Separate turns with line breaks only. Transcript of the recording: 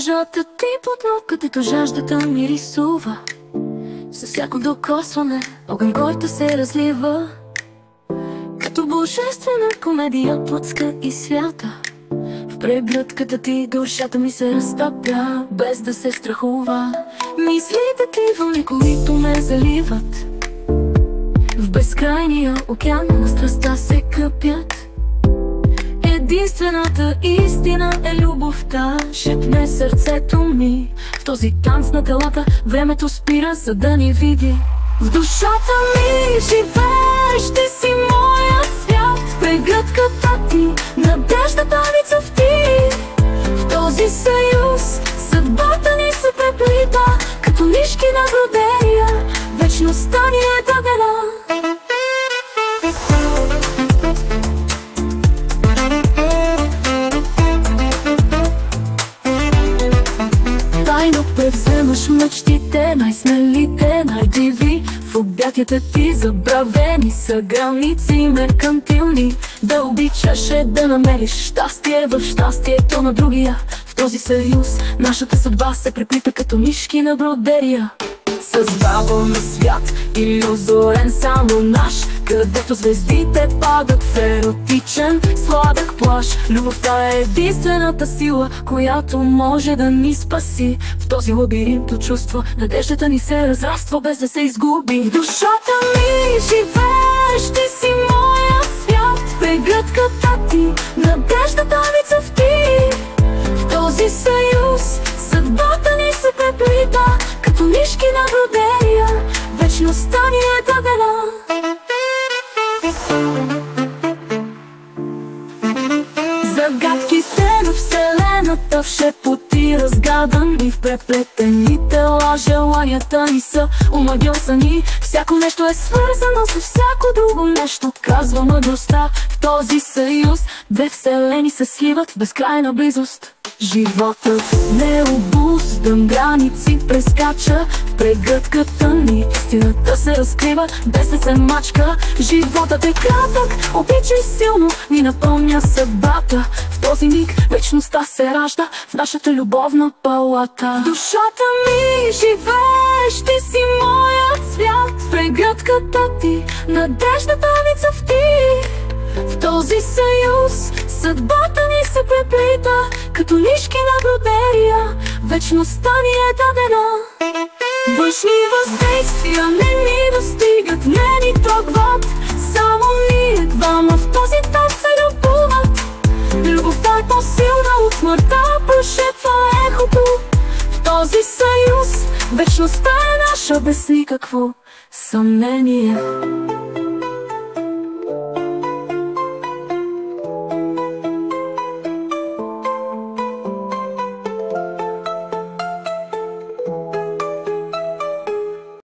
кожата ти под нокъдето жаждата ми рисува. С всяко докосване огън, който се разлива. Като божествена комедия, плътска и свята. В прегръдката ти душата ми се разтопя, без да се страхува. Мислите ти вълни, които ме заливат. В безкрайния океан на страстта се къпят. Единствената истина е любовта, шепне сърцето ми. В този танц на телата времето спира, за да ни види. В душата ми живееш, ти си моят свят. В прегръдката ти, надеждата ми цъфти. В този съюз съдбата ни се преплита, като нишки на бродерия, вечността ни е дадена. Тайно превземаш мечтите, най-смелите, най-диви. В обятията ти забравени са граници меркантилни. Да обичаш е да намериш щастие в щастието на другия. В този съюз нашата съдба се преплита като нишки на бродерия. Създавал на свят илюзорен, само наш, където звездите падат в еротичен сладък плаж. Любовта е единствената сила, която може да ни спаси. В този лабиринт от чувство надеждата ни се разраства, без да се изгуби. В душата ми живееш, ти си моят свят. В прегръдката ти, надеждата ми цъфти. В този съюз съдбата ни се преплита, като нишки на бродерия, вечността ни е дадена. Загадките на вселената в шепоти разгадани, в преплетени тела желанията ни са омагьосани. Всяко нещо е свързано с всяко друго нещо, казва мъдростта. В този съюз две вселени се сливат в безкрайна близост. Животът необуздан граници прескача, в прегръдката ни истината се разкрива, без да се мачка. Животът е кратък, обичай силно, ни напомня съдбата. В този миг вечността се ражда в нашата любовна палата. В душата ми живееш, ти си моят свят. В прегръдката ти, надеждата ми цъфти. В този съюз съдбата ни се преплита, като нишки на бродерия, вечността ни е дадена. Външни въздействия не ни достигат, не ни трогват. Само ние двама в този танц се любуват. Любовта е по-силна от смъртта, прошепва ехото. В този съюз вечността е наша без никакво съмнение.